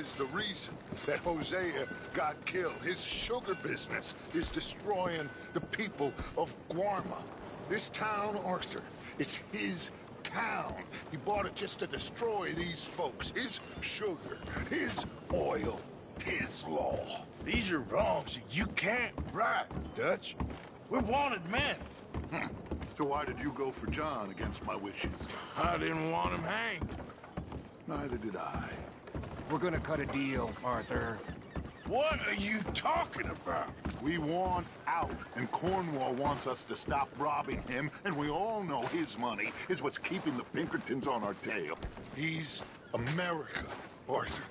is the reason that Hosea got killed. His sugar business is destroying the people of Guarma. This town, Arthur, is his town. He bought it just to destroy these folks. His sugar, his oil, his law. These are wrongs that you can't right, Dutch. We're wanted men. So why did you go for John against my wishes? I didn't want him hanged. Neither did I. We're gonna cut a deal, Arthur. What are you talking about? We want out, and Cornwall wants us to stop robbing him, and we all know his money is what's keeping the Pinkertons on our tail. He's America, Arthur,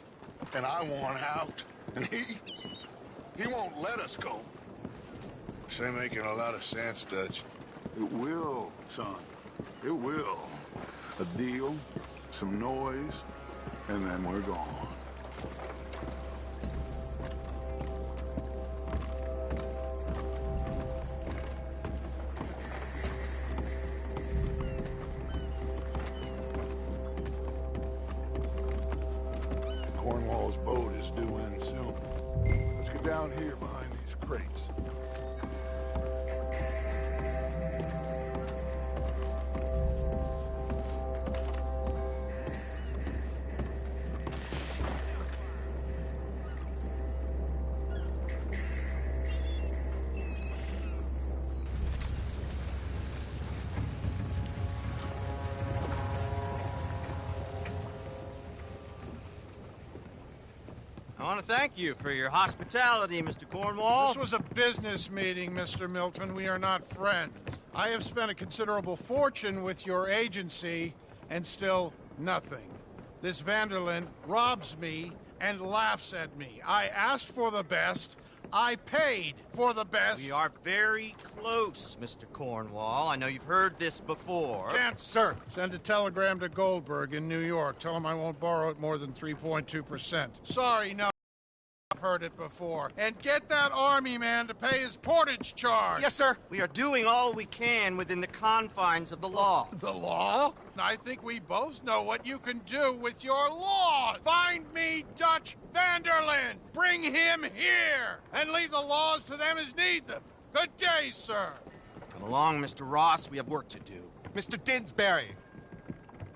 and I want out, and he won't let us go. This ain't making a lot of sense, Dutch. It will, son. It will. A deal, some noise, and then we're gone. Cornwall's boat is due in soon. Let's get down here behind these crates. I want to thank you for your hospitality, Mr. Cornwall. This was a business meeting, Mr. Milton. We are not friends. I have spent a considerable fortune with your agency, and still nothing. This Vanderlyn robs me and laughs at me. I asked for the best. I paid for the best. We are very close, Mr. Cornwall. I know you've heard this before. Chance, sir. Send a telegram to Goldberg in New York. Tell him I won't borrow at more than 3.2%. Sorry, no. I've heard it before. And get that army man to pay his portage charge. Yes, sir. We are doing all we can within the confines of the law. The law? I think we both know what you can do with your law. Find me Dutch Vanderlyn. Bring him here. And leave the laws to them as need them. Good day, sir. Come along, Mr. Ross. We have work to do. Mr. Didsbury.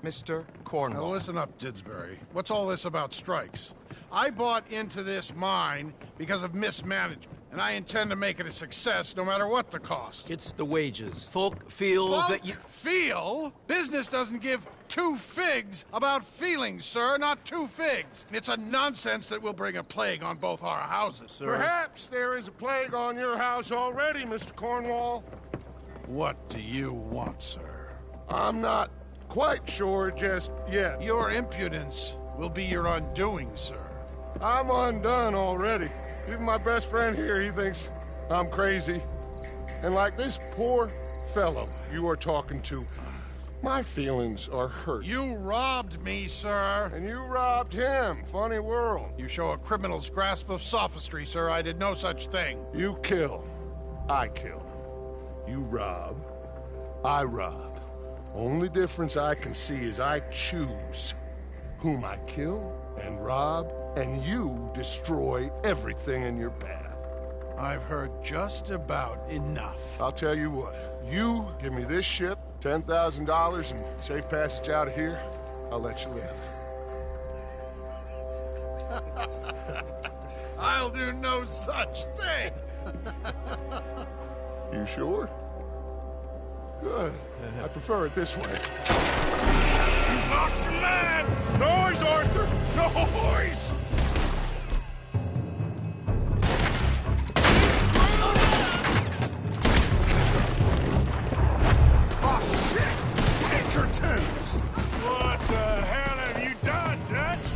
Mr. Cornwall. Now listen up, Didsbury. What's all this about strikes? I bought into this mine because of mismanagement, and I intend to make it a success no matter what the cost. It's the wages. Folk feel that you... Feel? Business doesn't give two figs about feelings, sir, not two figs. It's a nonsense that will bring a plague on both our houses, sir. Perhaps there is a plague on your house already, Mr. Cornwall. What do you want, sir? I'm not quite sure just yet. Your impudence will be your undoing, sir. I'm undone already. Even my best friend here, he thinks I'm crazy. And like this poor fellow you are talking to, my feelings are hurt. You robbed me, sir. And you robbed him. Funny world. You show a criminal's grasp of sophistry, sir. I did no such thing. You kill. I kill. You rob. I rob. Only difference I can see is I choose whom I kill and rob, and you destroy everything in your path. I've heard just about enough. I'll tell you what. You give me this ship, $10,000, and safe passage out of here, I'll let you live. I'll do no such thing. You sure? Good. I prefer it this way. You lost your man! Noise, Arthur! Noise! Oh, shit! Pinkertons! What the hell have you done, Dutch?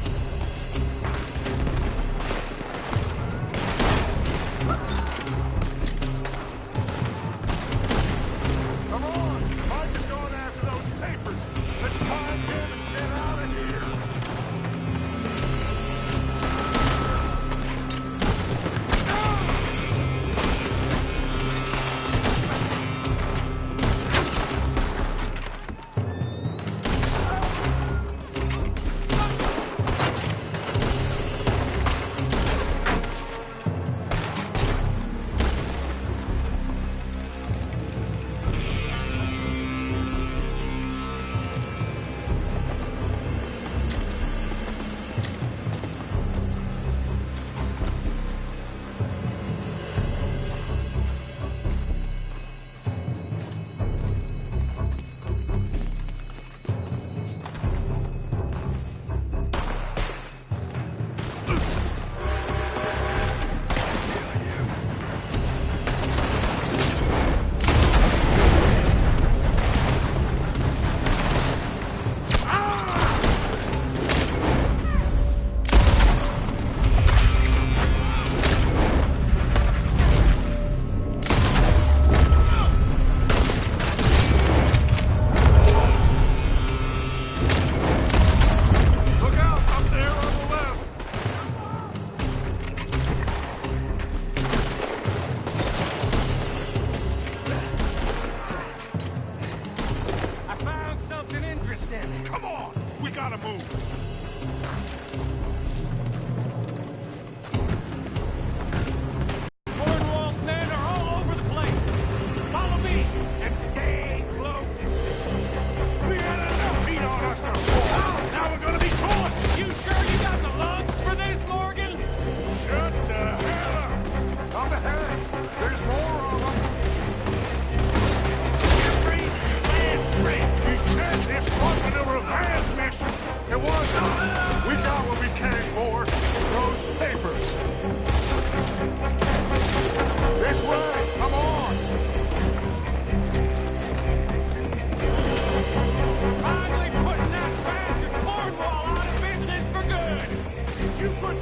Come on! Mike is going after those papers! Let's find him and get out of here!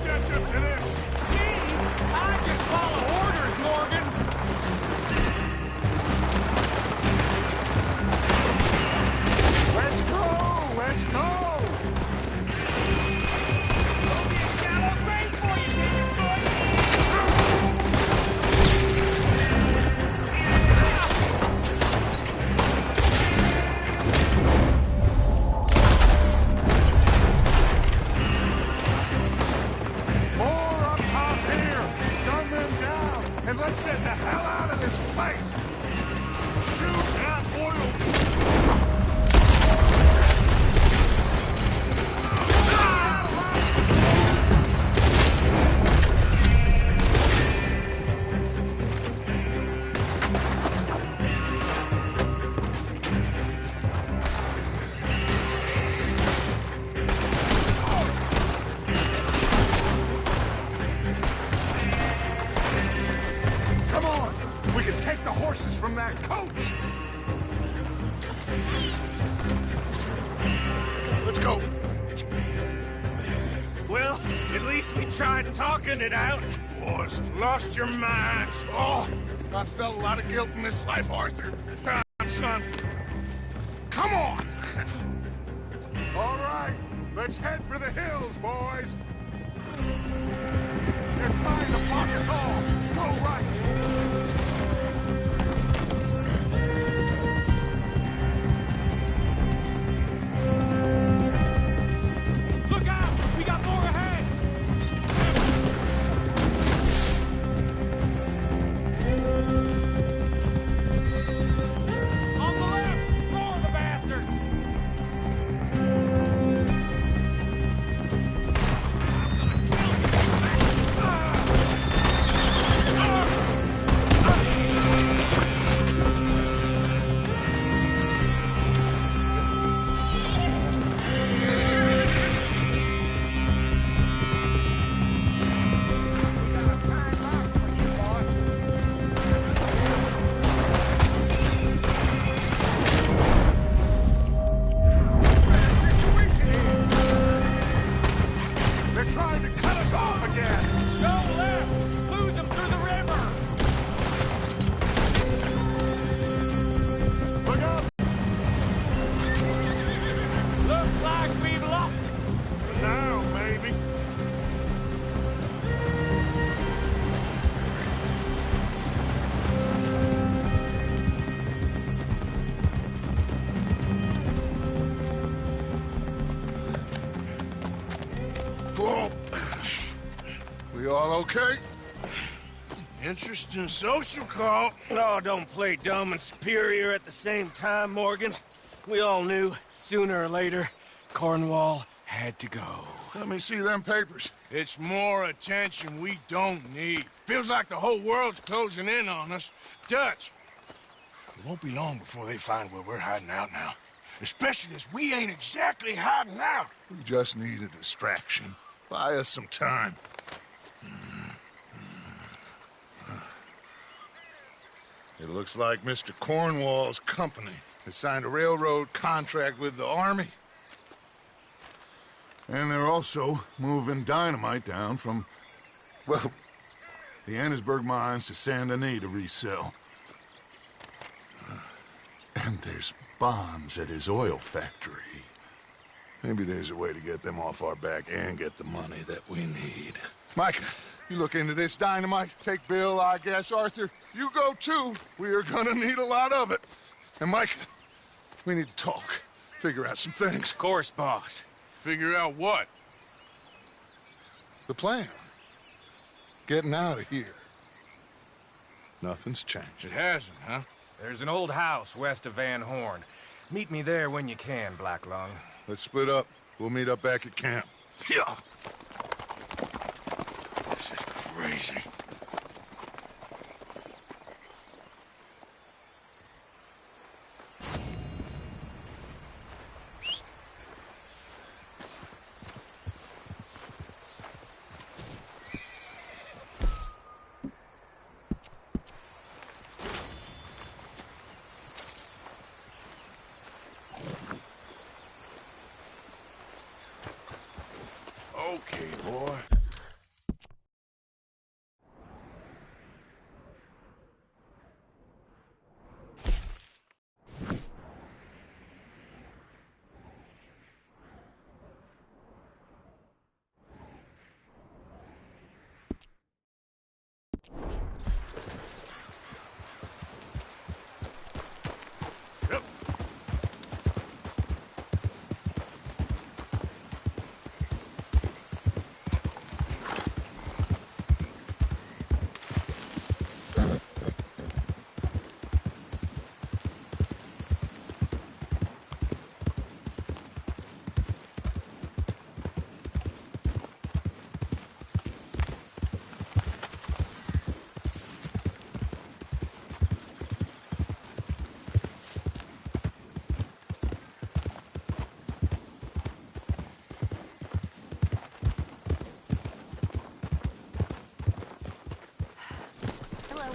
Dutch up to this? I just follow orders, Morgan. Let's go! Let's go! More up top here! Gun them down! And let's get the hell out of this place! Shoot that oil! Come on! We can take the horses from that coach! Let's go! Well, at least we tried talking it out. Boys have lost your minds. Oh, I felt a lot of guilt in this life, Arthur. Damn, son. Come on! All right, let's head for the hills, boys. They're trying to block us off. Go right. Look out! We got more ahead! On the left! Roar the bastard! They're trying to cut us off again. Go left! Lose them through the river! Look out. Looks like we've lost For now, maybe. Whoa. We all okay? Interesting social call. Oh, don't play dumb and superior at the same time, Morgan. We all knew, sooner or later, Cornwall had to go. Let me see them papers. It's more attention we don't need. Feels like the whole world's closing in on us. Dutch, it won't be long before they find where we're hiding out now. Especially as we ain't exactly hiding out. We just need a distraction. Buy us some time. It looks like Mr. Cornwall's company has signed a railroad contract with the Army. And they're also moving dynamite down from, well, the Annesburg mines to Saint Denis to resell. And there's bonds at his oil factory. Maybe there's a way to get them off our back and get the money that we need. Mike, you look into this dynamite. Take Bill, I guess. Arthur, you go too. We are gonna need a lot of it. And Mike, we need to talk. Figure out some things. Of course, boss. Figure out what? The plan. Getting out of here. Nothing's changed. It hasn't, huh? There's an old house west of Van Horn. Meet me there when you can, Black Lung. Let's split up. We'll meet up back at camp. Yeah. This is crazy. Okay, boy.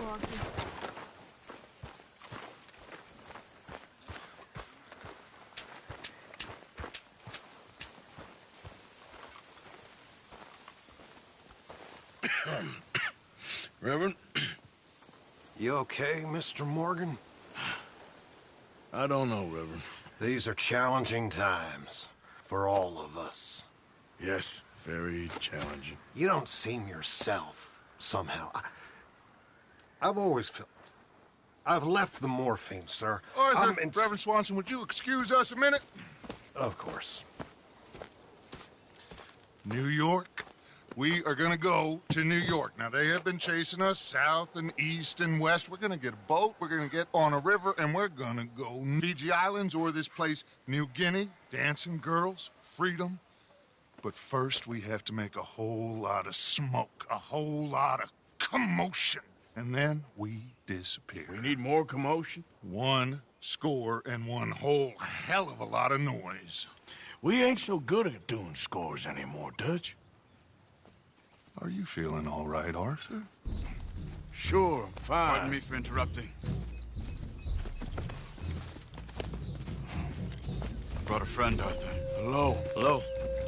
Arthur. Reverend? You okay, Mr. Morgan? I don't know, Reverend. These are challenging times for all of us. Yes, very challenging. You don't seem yourself, somehow. I've always felt... I've left the morphine, sir. Arthur, Reverend Swanson, would you excuse us a minute? Of course. New York. We are gonna go to New York. Now, they have been chasing us south and east and west. We're gonna get a boat, we're gonna get on a river, and we're gonna go Fiji Islands or this place, New Guinea, dancing girls, freedom. But first, we have to make a whole lot of smoke, a whole lot of commotion. And then we disappear. We need more commotion? 1 score and 1 whole hell of a lot of noise. We ain't so good at doing scores anymore, Dutch. Are you feeling all right, Arthur? Sure, I'm fine. Pardon me for interrupting. Brought a friend, Arthur. Hello. Hello.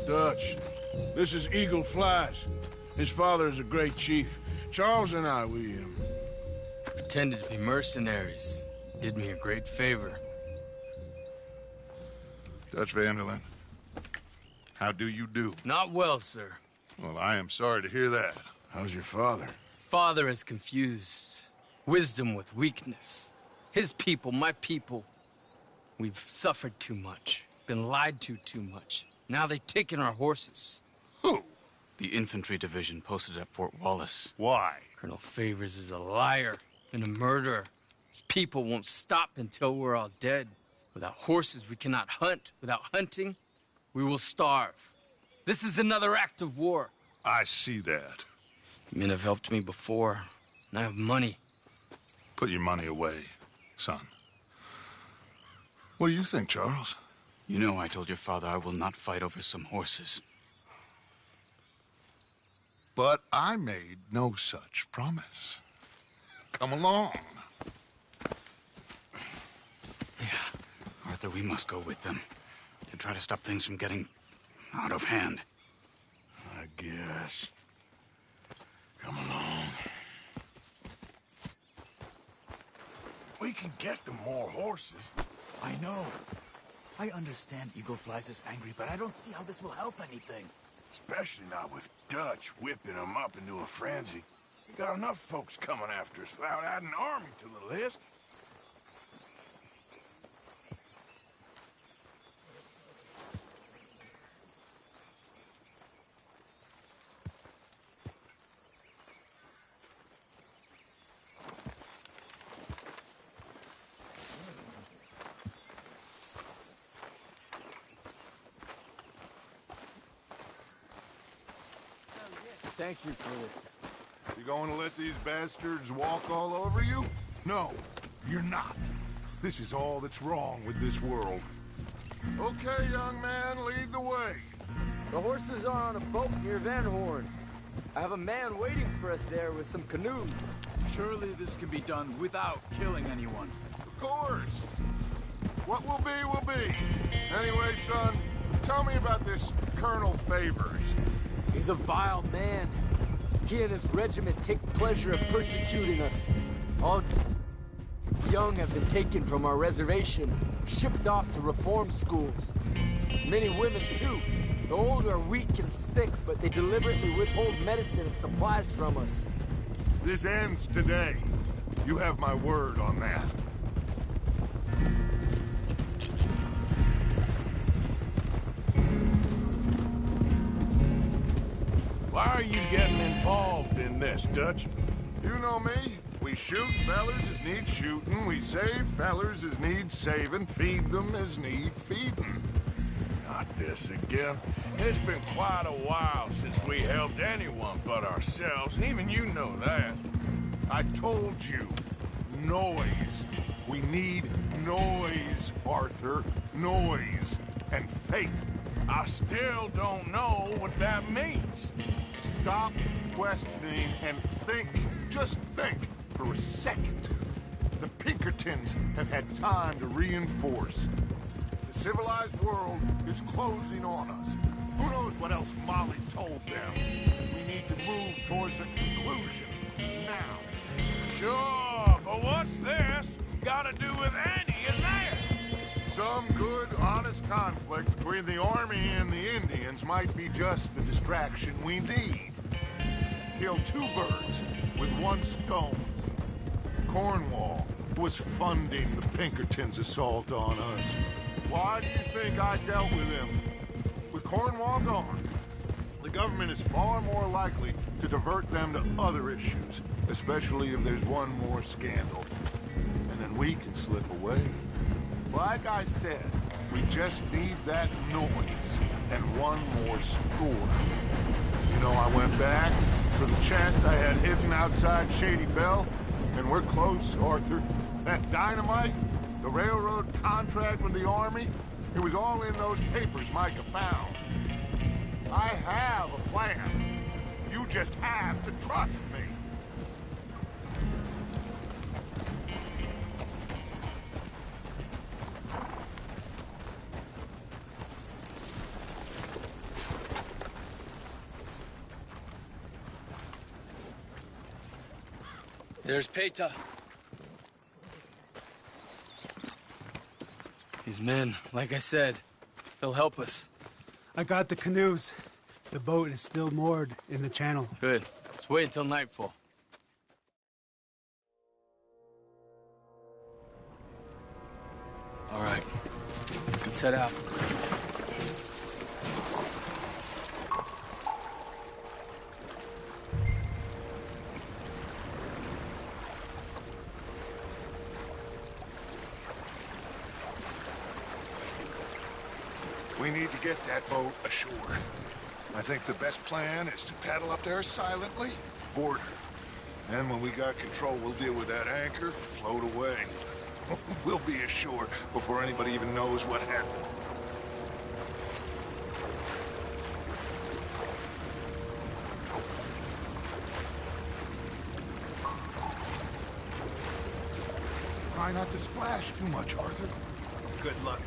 Dutch. This is Eagle Flies. His father is a great chief. Charles and I, we Pretended to be mercenaries. Did me a great favor. Dutch Vanderlyn, how do you do? Not well, sir. Well, I am sorry to hear that. How's your father? Father has confused wisdom with weakness. His people, my people. We've suffered too much. Been lied to too much. Now they've taken our horses. Who? The infantry division posted at Fort Wallace. Why? Colonel Favors is a liar and a murderer. His people won't stop until we're all dead. Without horses, we cannot hunt. Without hunting, we will starve. This is another act of war. I see that. Men have helped me before, and I have money. Put your money away, son. What do you think, Charles? You know I told your father I will not fight over some horses. But I made no such promise. Come along. Yeah, Arthur, we must go with them to try to stop things from getting out of hand. I guess. Come along. We can get them more horses. I know. I understand Eagle Flies is angry, but I don't see how this will help anything. Especially not with Dutch whipping them up into a frenzy. We got enough folks coming after us without adding an army to the list. Thank you for this. You going to let these bastards walk all over you? No, you're not. This is all that's wrong with this world. Okay, young man, lead the way. The horses are on a boat near Van Horn. I have a man waiting for us there with some canoes. Surely this can be done without killing anyone. Of course. What will be. Anyway, son, tell me about this Colonel Favors. He's a vile man. He and his regiment take pleasure in persecuting us. All young have been taken from our reservation, shipped off to reform schools. Many women, too. The old are weak and sick, but they deliberately withhold medicine and supplies from us. This ends today. You have my word on that. Why are you getting involved in this, Dutch? You know me. We shoot fellers as need shooting. We save fellers as need saving. Feed them as need feeding. Not this again. It's been quite a while since we helped anyone but ourselves, and even you know that. I told you. Noise. We need noise, Arthur. Noise. And faith. I still don't know what that means. Stop questioning and think. Just think for a second. The Pinkertons have had time to reinforce. The civilized world is closing on us. Who knows what else Molly told them? We need to move towards a conclusion now. Sure, but what's this got to do with Annie and theirs? Some good, honest conflict between the army and the Indians might be just the distraction we need. Kill two birds with one stone. Cornwall was funding the Pinkertons' assault on us. Why do you think I dealt with him? With Cornwall gone, the government is far more likely to divert them to other issues, especially if there's one more scandal. And then we can slip away. Like I said, we just need that noise and one more score. You know, I went back for the chest I had hidden outside Shady Belle, and we're close, Arthur. That dynamite, the railroad contract with the army, it was all in those papers Micah found. I have a plan. You just have to trust me. There's Peta. His men, like I said, they'll help us. I got the canoes. The boat is still moored in the channel. Good. Let's wait until nightfall. All right. Let's head out. We need to get that boat ashore. I think the best plan is to paddle up there silently, board her. And when we got control, we'll deal with that anchor, float away. We'll be ashore before anybody even knows what happened. Try not to splash too much, Arthur. Good luck.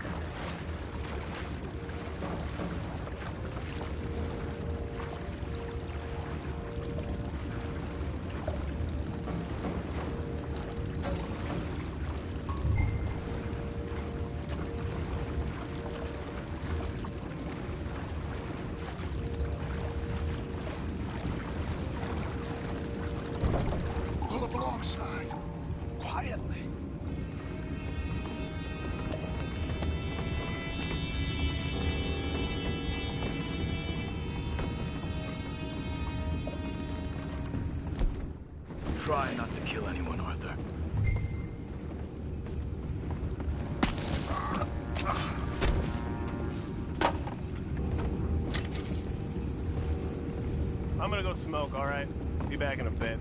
Pull up alongside, quietly. Try not to kill anyone, Arthur. I'm gonna go smoke, all right? Be back in a bit.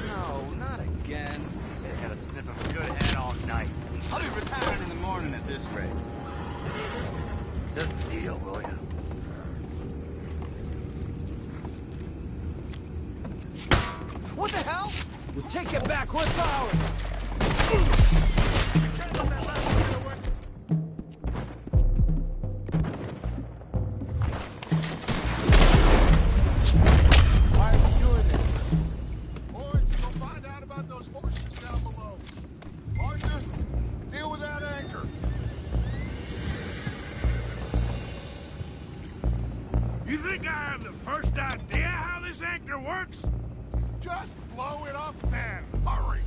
No, not again. They had a sniff of a good head all night. I'll be retired in the morning at this rate. Just the deal, will you? What the hell? We'll take it back. We're powered. Why are we doing this? Boys, go find out about those horses down below. Arthur, deal with that anchor. You think I have the first idea how this anchor works? Just blow it up then. Hurry.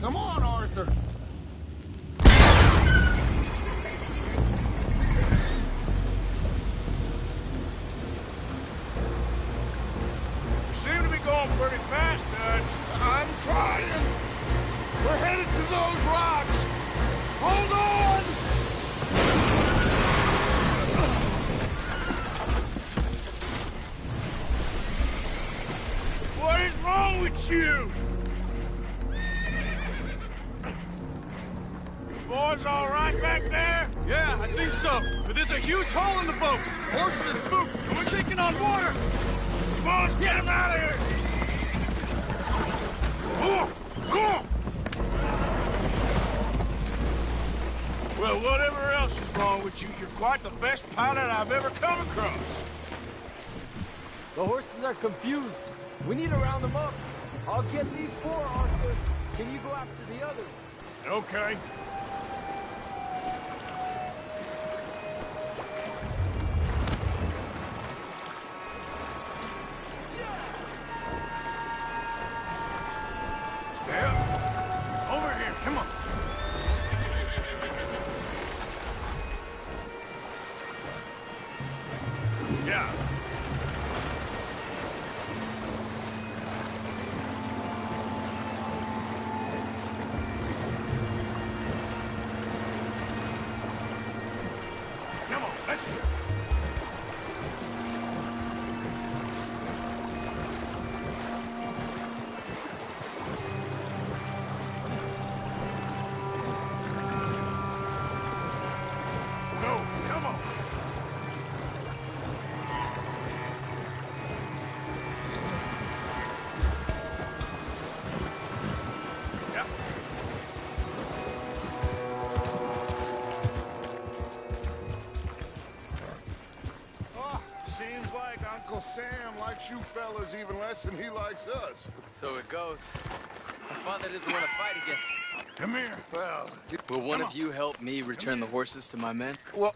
Come on, Arthur. You seem to be going pretty fast, Dutch. I'm trying. We're headed to those rocks. Hold on! What is wrong with you? boys all right back there? Yeah, I think so. But there's a huge hole in the boat. Horses are spooked, and we're taking on water. Come on, let's get him out of here. Go! Well, whatever else is wrong with you, you're quite the best pilot I've ever come across. The horses are confused. We need to round them up. I'll get these 4, Arthur. Can you go after the others? Okay. Stay up. Over here, come on. Yeah. Come on, let's go. Go, come on. Yep. Oh, seems like Uncle Sam likes you fellas even less than he likes us. So it goes. My father doesn't want to fight again. Come here. Well, Will one of you help me return the horses to my men? well,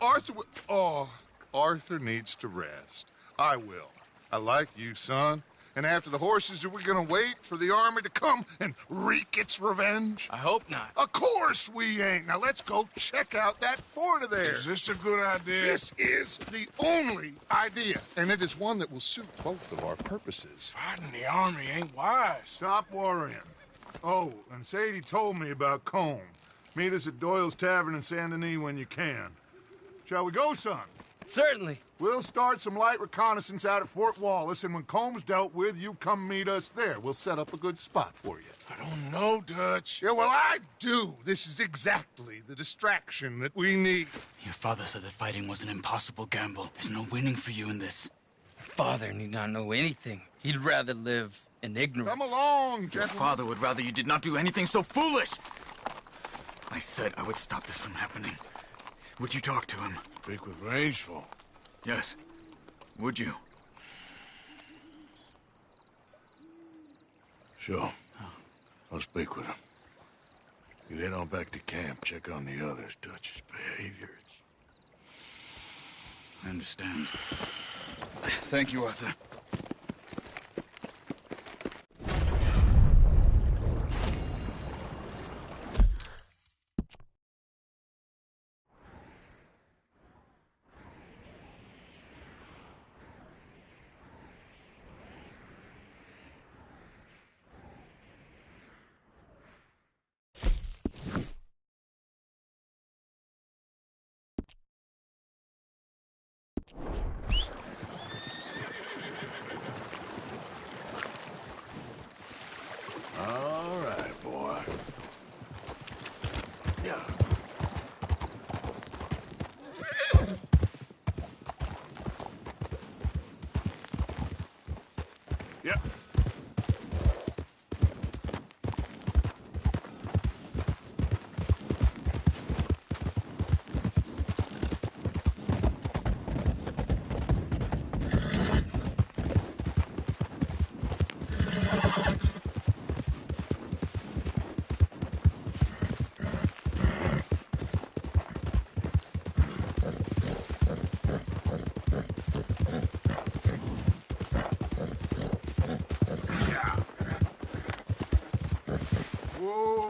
Arthur needs to rest. I will. I like you, son. And after the horses, are we gonna wait for the army to come and wreak its revenge? I hope not. Of course we ain't. Now let's go check out that fort of theirs. Is this a good idea? This is the only idea, and it is one that will suit both of our purposes. Fighting the army ain't wise. Stop worrying. Oh, and Sadie told me about Combe. Meet us at Doyle's Tavern in Saint Denis when you can. Shall we go, son? Certainly. We'll start some light reconnaissance out at Fort Wallace, and when Comb's dealt with, you come meet us there. We'll set up a good spot for you. I don't know, Dutch. Yeah, well, I do. This is exactly the distraction that we need. Your father said that fighting was an impossible gamble. There's no winning for you in this. Father need not know anything. He'd rather live in ignorance. Come along, Your gentlemen. father would rather you did not do anything so foolish. I said I would stop this from happening. Would you talk to him? Speak with Rangeful. Yes. Would you? Sure. I'll speak with him. You head on back to camp, check on the others. Dutch's behavior, I understand. Thank you, Arthur. All right, boy. Yeah. Yep. Whoa.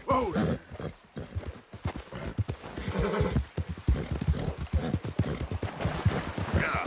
Whoa. Yeah.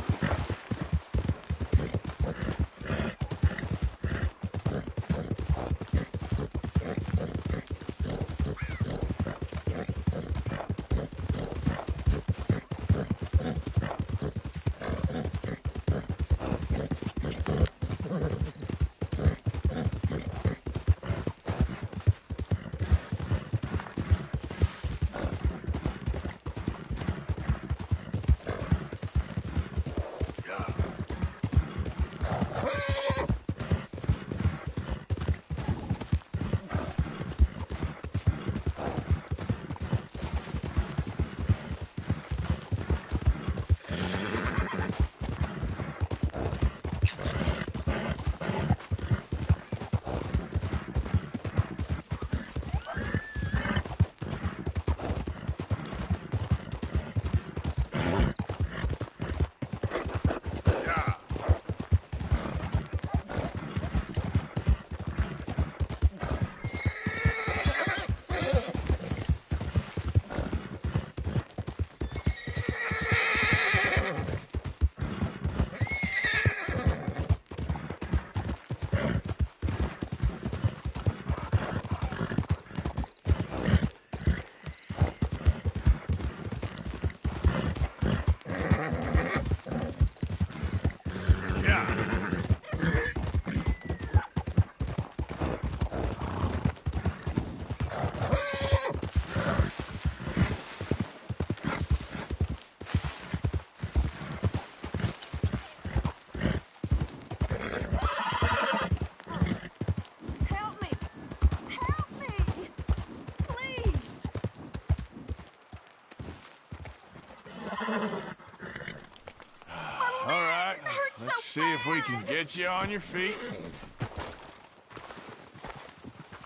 see if we can get you on your feet.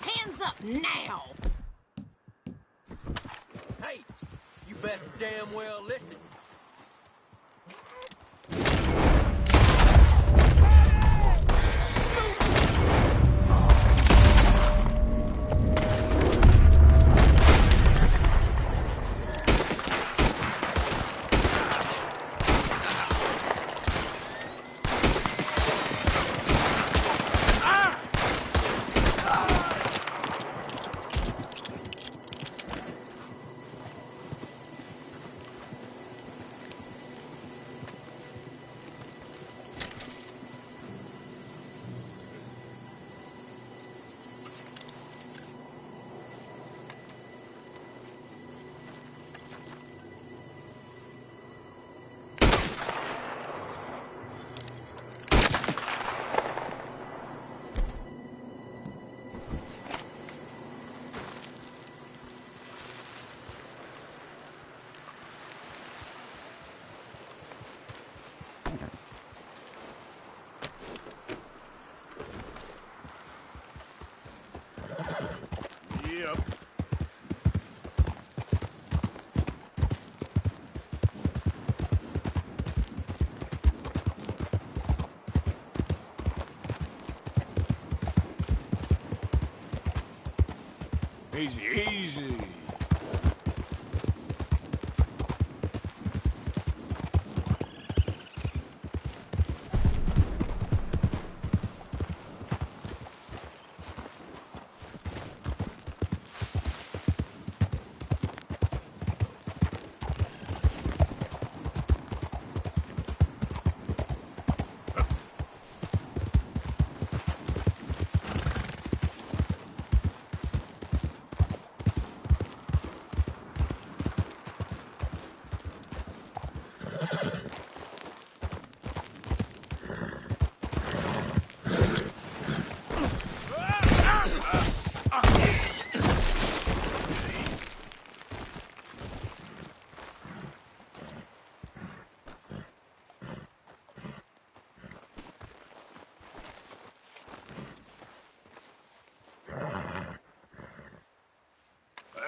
Hands up now! Hey, you best damn well listen. Yep. Easy, easy.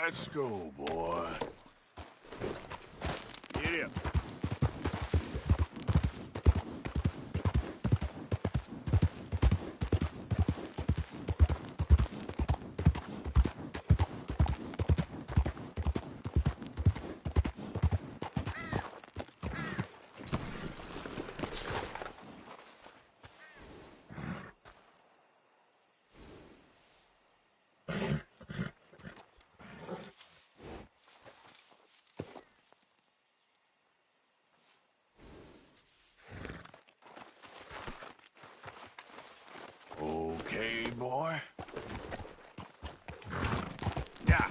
Let's go, boy. Get up. Okay, boy. Yeah.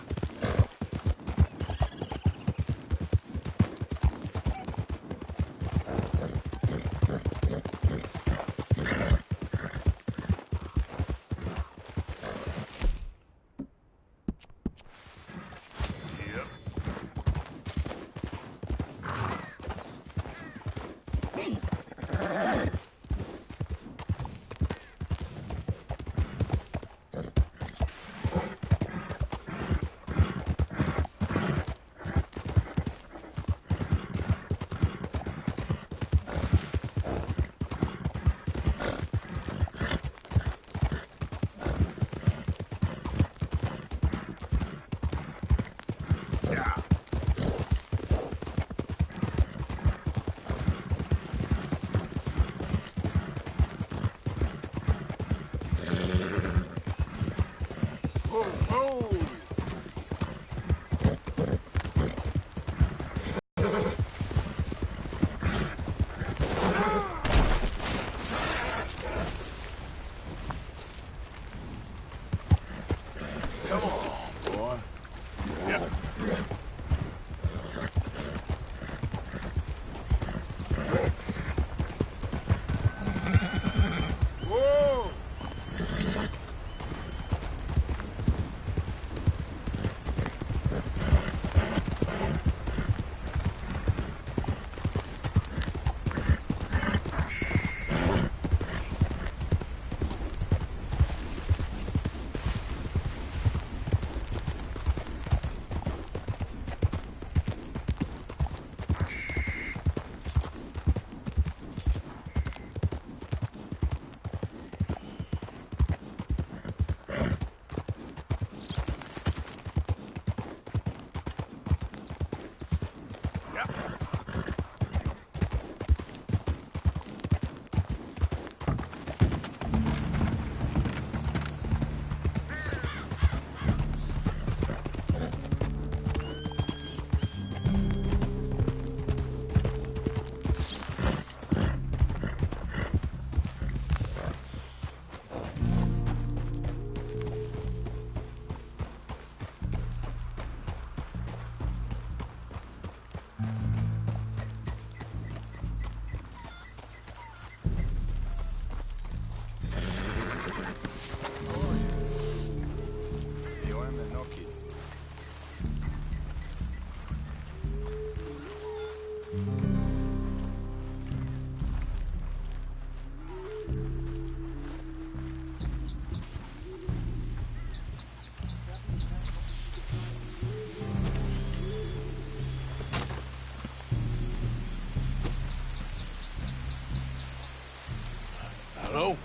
Hello?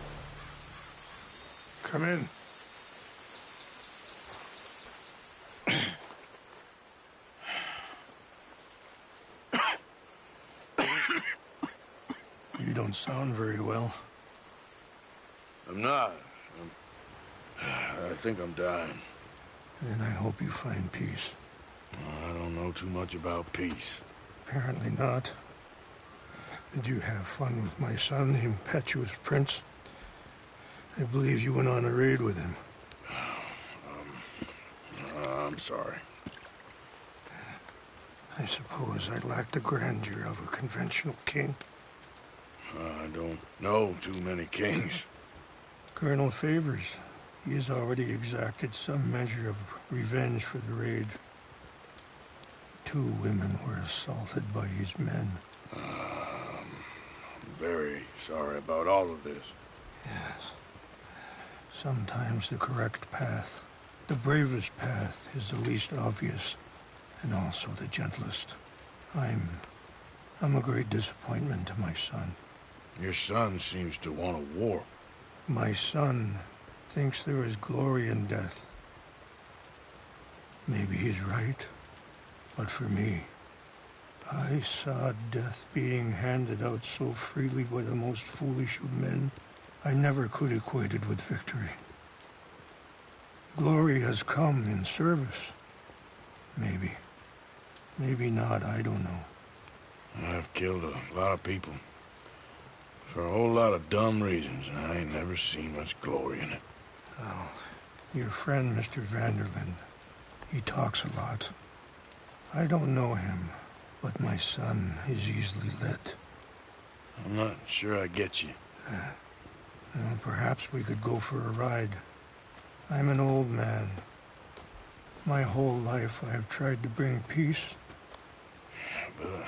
Come in. You don't sound very well. I'm not. I think I'm dying. Then I hope you find peace. I don't know too much about peace. Apparently not. Did you have fun with my son, the impetuous prince? I believe you went on a raid with him. I'm sorry. I suppose I lack the grandeur of a conventional king. I don't know too many kings. Colonel Favors, he has already exacted some measure of revenge for the raid. 2 women were assaulted by his men. I'm very sorry about all of this. Yes. Sometimes the correct path, the bravest path, is the least obvious, and also the gentlest. I'm a great disappointment to my son. Your son seems to want a war. My son thinks there is glory in death. Maybe he's right, but for me, I saw death being handed out so freely by the most foolish of men, I never could equate it with victory. Glory has come in service. Maybe. Maybe not, I don't know. I've killed a lot of people. For a whole lot of dumb reasons, and I ain't never seen much glory in it. Well, your friend, Mr. Vanderlyn, he talks a lot. I don't know him, but my son is easily led. I'm not sure I get you. Well, perhaps we could go for a ride. I'm an old man. My whole life I have tried to bring peace. But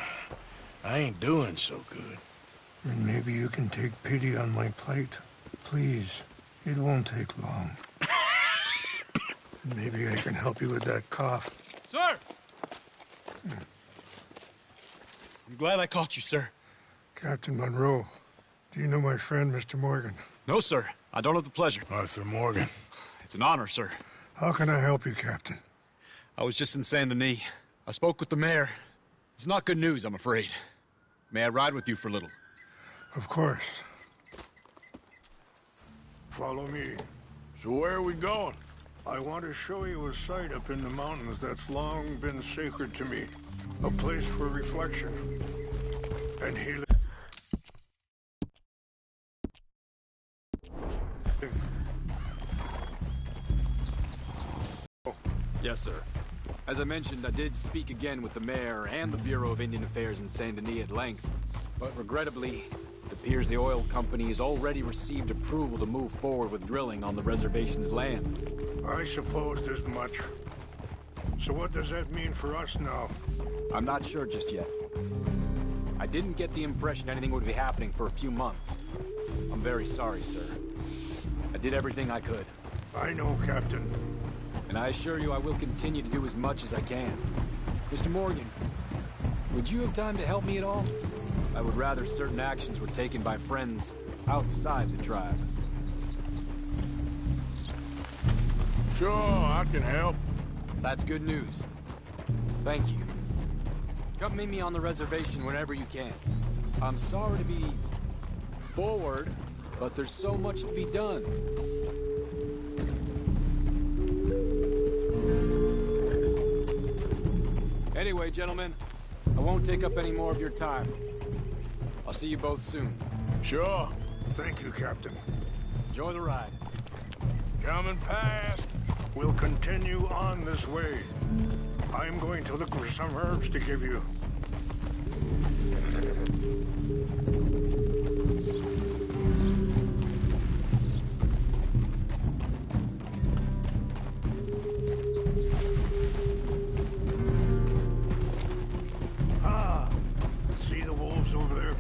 I ain't doing so good. Then maybe you can take pity on my plight. Please, it won't take long. And maybe I can help you with that cough. Sir! I'm glad I caught you, sir. Captain Monroe, do you know my friend, Mr. Morgan? No, sir. I don't have the pleasure. Arthur Morgan. It's an honor, sir. How can I help you, Captain? I was just in Saint Denis. I spoke with the mayor. It's not good news, I'm afraid. May I ride with you for a little? Of course. Follow me. So where are we going? I want to show you a site up in the mountains that's long been sacred to me. A place for reflection and healing. Yes, sir. As I mentioned, I did speak again with the mayor and the Bureau of Indian Affairs in Saint Denis at length, but regrettably, it appears the oil company has already received approval to move forward with drilling on the reservation's land. I supposed as much. So what does that mean for us now? I'm not sure just yet. I didn't get the impression anything would be happening for a few months. I'm very sorry, sir. I did everything I could. I know, Captain. And I assure you I will continue to do as much as I can. Mr. Morgan, would you have time to help me at all? I would rather certain actions were taken by friends outside the tribe. Sure, I can help. That's good news. Thank you. Come meet me on the reservation whenever you can. I'm sorry to be forward, but there's so much to be done. Anyway, gentlemen, I won't take up any more of your time. I'll see you both soon. Sure. Thank you, Captain. Enjoy the ride. Coming past. We'll continue on this way. I'm going to look for some herbs to give you.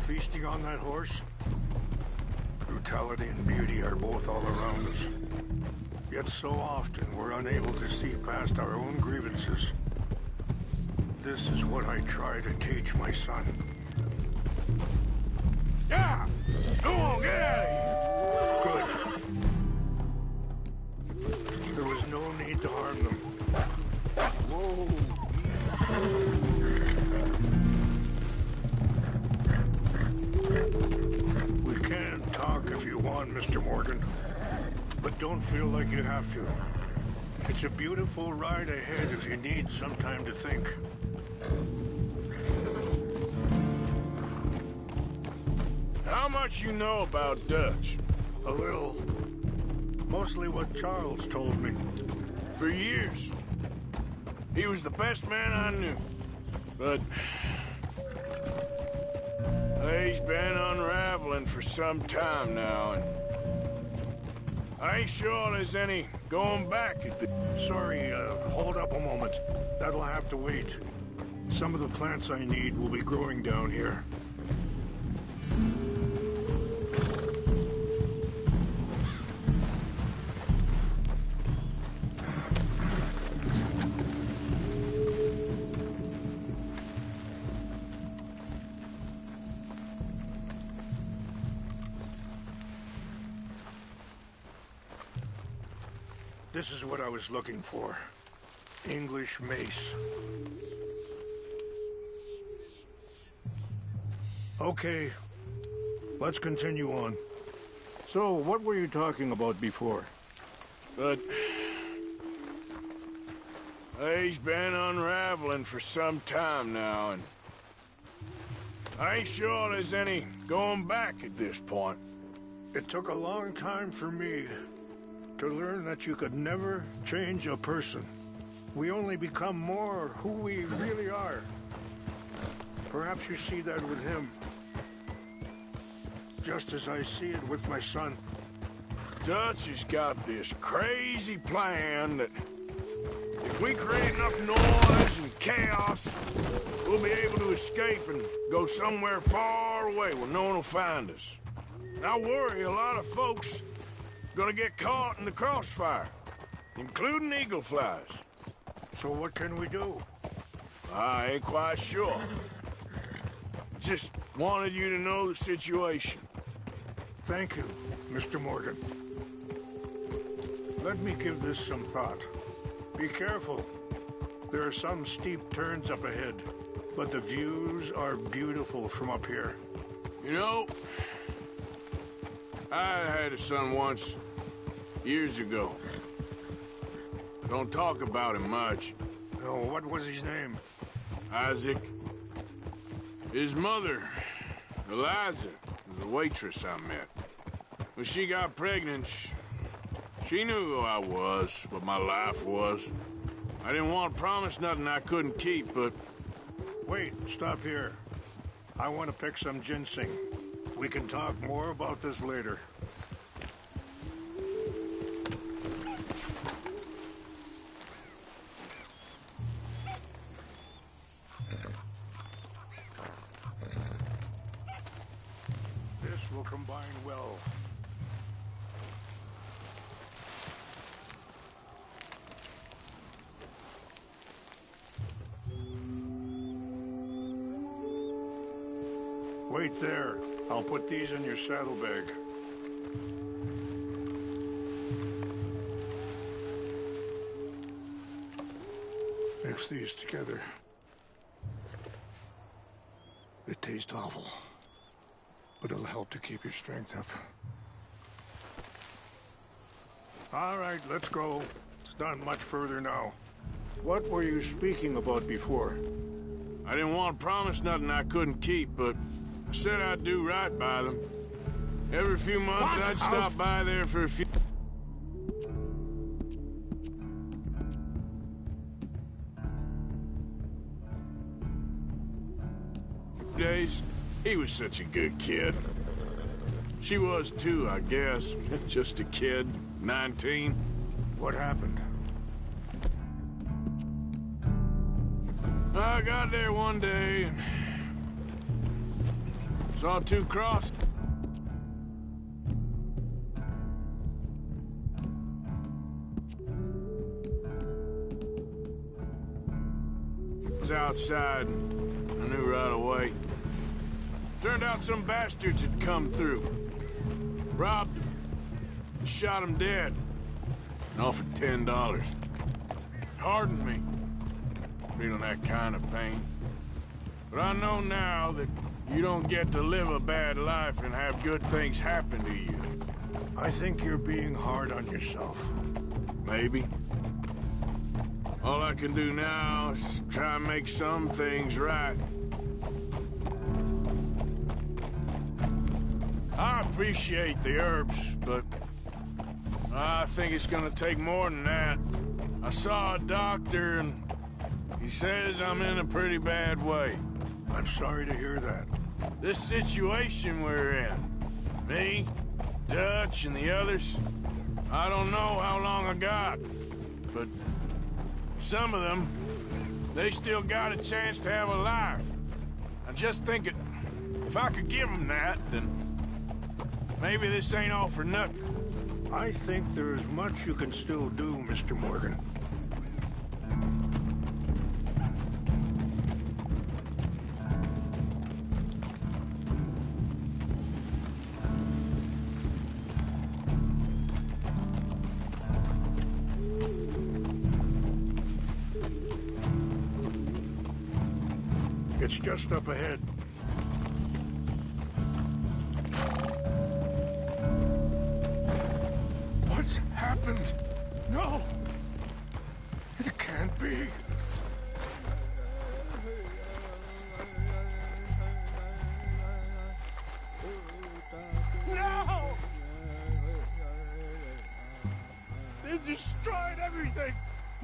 Feasting on that horse? Brutality and beauty are both all around us. Yet so often we're unable to see past our own grievances. This is what I try to teach my son. Yeah! Go on, get out of here! on, Mr. Morgan. But don't feel like you have to. It's a beautiful ride ahead if you need some time to think. How much you know about Dutch? A little. Mostly what Charles told me. For years. He was the best man I knew. But he's been unraveling for some time now, and I ain't sure there's any going back at the... Sorry, hold up a moment. That'll have to wait. Some of the plants I need will be growing down here. This is what I was looking for. English mace. Okay, let's continue on. So, what were you talking about before? But he's been unraveling for some time now, and I ain't sure there's any going back at this point. It took a long time for me to learn that you could never change a person. We only become more who we really are. Perhaps you see that with him. Just as I see it with my son. Dutch has got this crazy plan that if we create enough noise and chaos, we'll be able to escape and go somewhere far away where no one will find us. I worry a lot of folks gonna get caught in the crossfire, including eagle flies. So what can we do? I ain't quite sure. Just wanted you to know the situation. Thank you, Mr. Morgan. Let me give this some thought. Be careful. There are some steep turns up ahead, but the views are beautiful from up here. You know, I had a son once, years ago. Don't talk about him much. Oh, what was his name? Isaac. His mother, Eliza, was a waitress I met. When she got pregnant, she knew who I was, what my life was. I didn't want to promise nothing I couldn't keep, but... Wait, stop here. I want to pick some ginseng. We can talk more about this later. This will combine well. Wait there. I'll put these in your saddlebag. Mix these together. They taste awful, but it'll help to keep your strength up. All right, let's go. It's not much further now. What were you speaking about before? I didn't want to promise nothing I couldn't keep, but I said I'd do right by them. Every few months, I'd stop by there for a few days. He was such a good kid. She was too, I guess. Just a kid, 19. What happened? I got there one day and saw two crosses. Outside, I knew right away. Turned out some bastards had come through. Robbed him, shot him dead, and offered $10. Hardened me, feeling that kind of pain. But I know now that You don't get to live a bad life and have good things happen to you. I think you're being hard on yourself. Maybe. All I can do now is try and make some things right. I appreciate the herbs, but I think it's gonna take more than that. I saw a doctor and he says I'm in a pretty bad way. I'm sorry to hear that. This situation we're in, me, Dutch, and the others, I don't know how long I got, but some of them, they still got a chance to have a life. I just think if I could give them that, then maybe this ain't all for nothing. I think there's much you can still do, Mr. Morgan. It's just up ahead. What's happened? No! It can't be. No! They destroyed everything!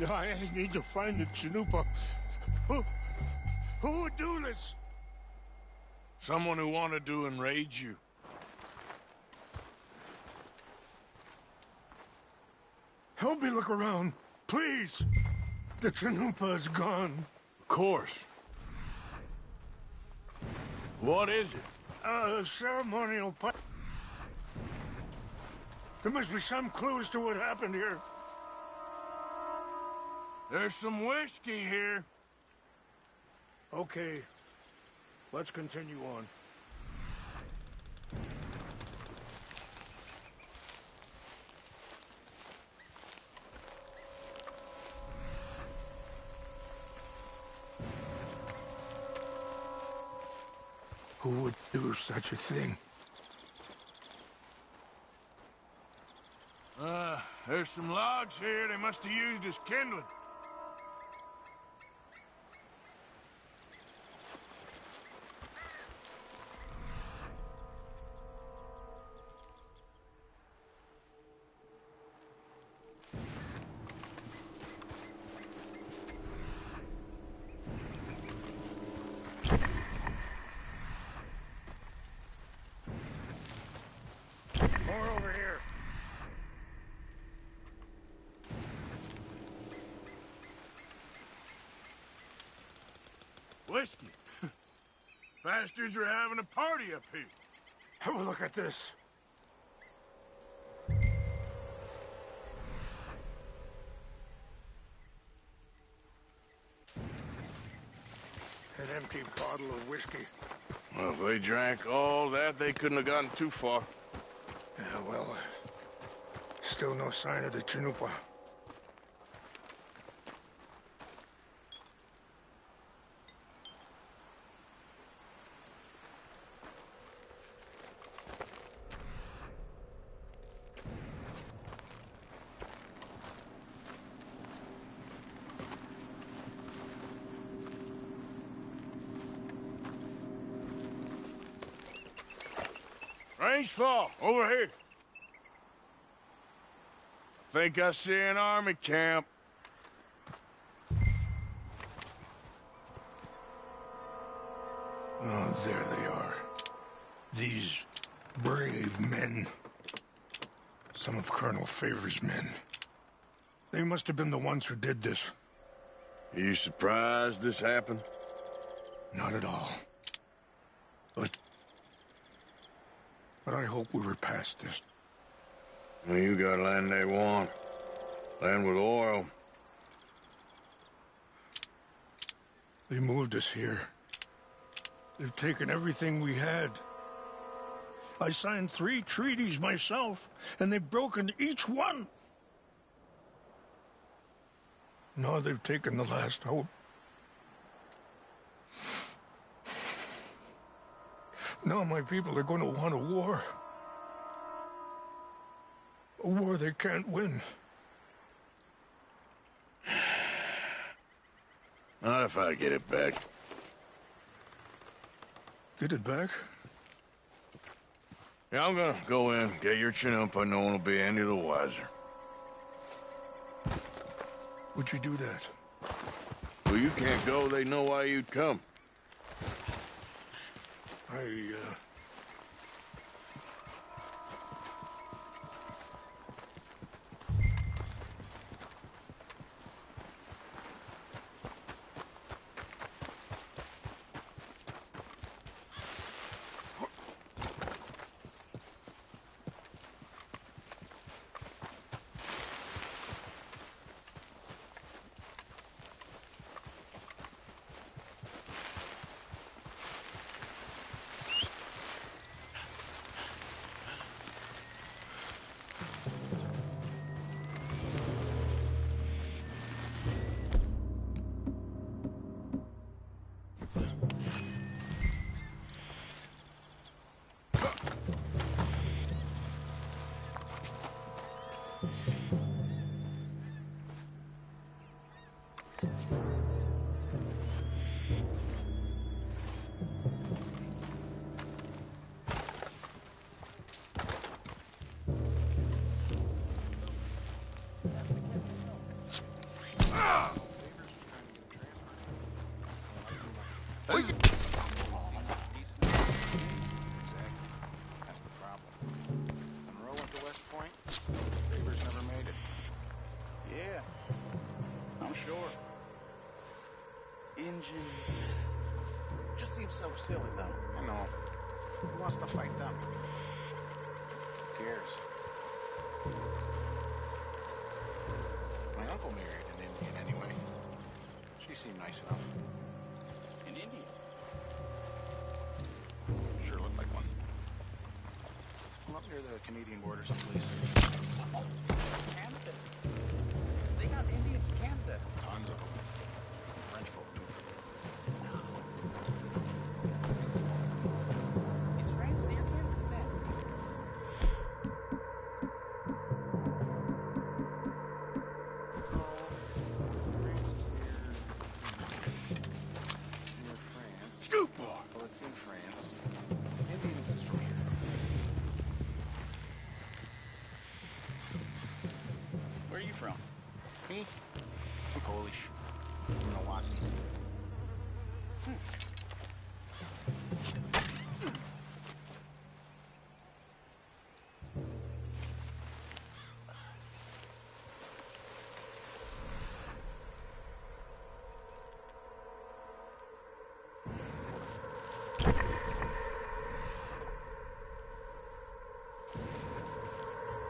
I need to find the Chanupa. Who would do this? Someone who wanted to enrage you. Help me look around, please. The Chanupa is gone. Of course. What is it? A ceremonial pipe. There must be some clues to what happened here. There's some whiskey here. Okay, let's continue on. Who would do such a thing? There's some logs here they must have used as kindling. More over here. Whiskey. Bastards are having a party up here. Have a look at this. An empty bottle of whiskey. Well, if they drank all that, they couldn't have gotten too far. Yeah, well, still no sign of the Chanupa. Range fall, over here. I think I see an army camp. Oh, there they are. These brave men. Some of Colonel Favor's men. They must have been the ones who did this. Are you surprised this happened? Not at all. But I hope we were past this. Well, you got land they want. Land with oil. They moved us here. They've taken everything we had. I signed 3 treaties myself, and they've broken each one. Now they've taken the last hope. Now my people are going to want a war. A war they can't win. Not if I get it back. Get it back? Yeah, I'm gonna go in, get your Chinook, but no one will be any the wiser. Would you do that? Well, you can't go, they know why you'd come. Engines. Just seems so silly, though. I know. Who wants to fight them? Who cares? My uncle married an Indian anyway. She seemed nice enough. An Indian? Sure looked like one. Well, up near the Canadian border someplace. Canada. They got Indians in Canada. Tons of them. French folk, too. Is France near Canada then? Near France. Scoop boy! Well, it's in France. Indians is from here. Where are you from? Me? I'm Polish. From Milwaukee.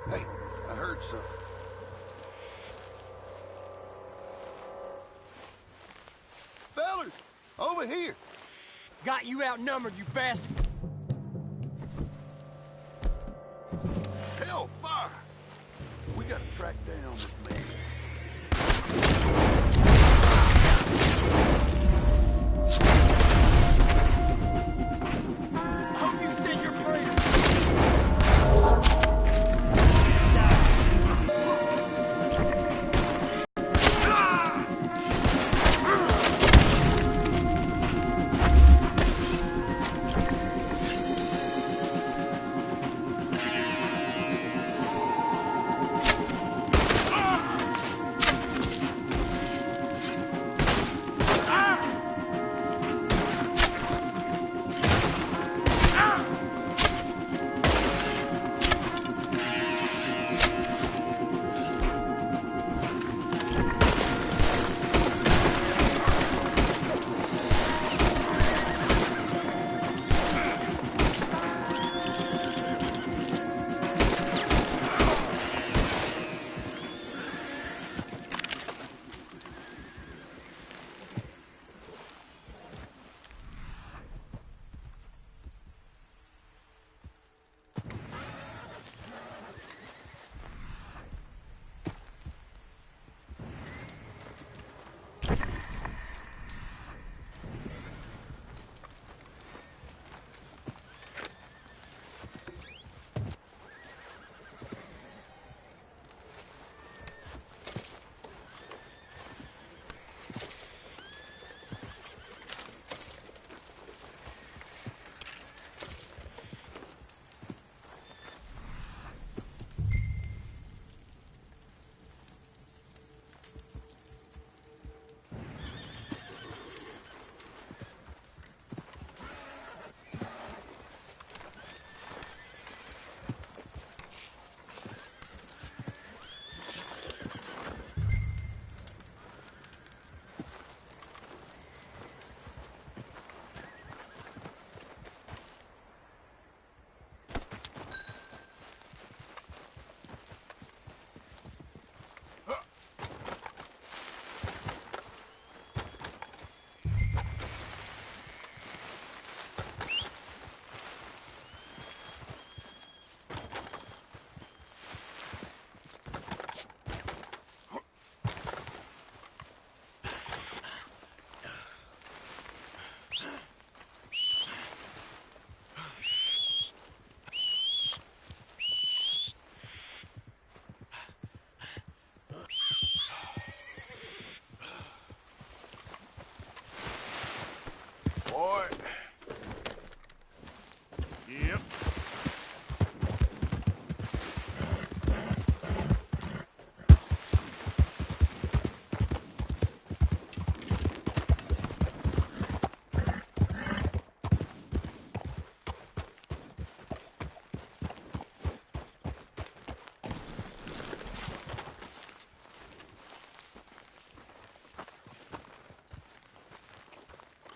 Hey, I heard something. Fellas, over here. Got you outnumbered, you bastard. Hellfire! We gotta track down this man. Hope you said your prayers.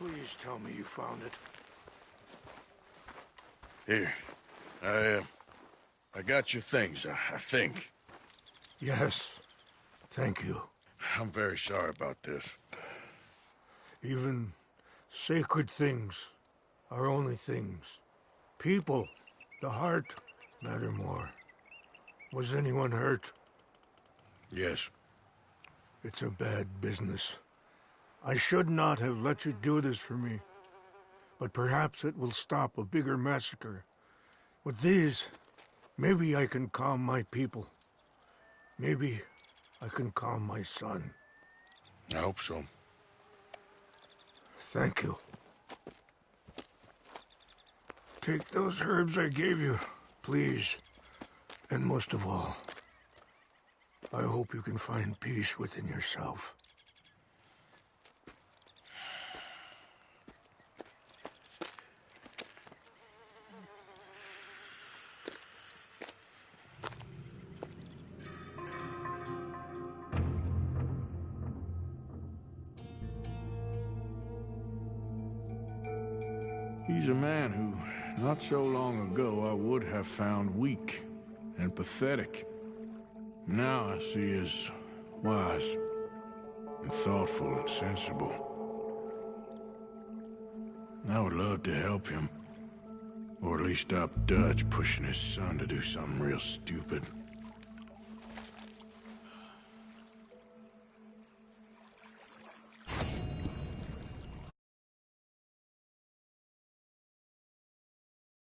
Please tell me you found it. Here. I got your things, I think. Yes. Thank you. I'm very sorry about this. Even sacred things are only things. People, the heart, matter more. Was anyone hurt? Yes. It's a bad business. I should not have let you do this for me. But perhaps it will stop a bigger massacre. With these, maybe I can calm my people. Maybe I can calm my son. I hope so. Thank you. Take those herbs I gave you, please. And most of all, I hope you can find peace within yourself. He's a man who, not so long ago, I would have found weak and pathetic. Now I see as wise and thoughtful and sensible. I would love to help him, or at least stop Dutch pushing his son to do something real stupid.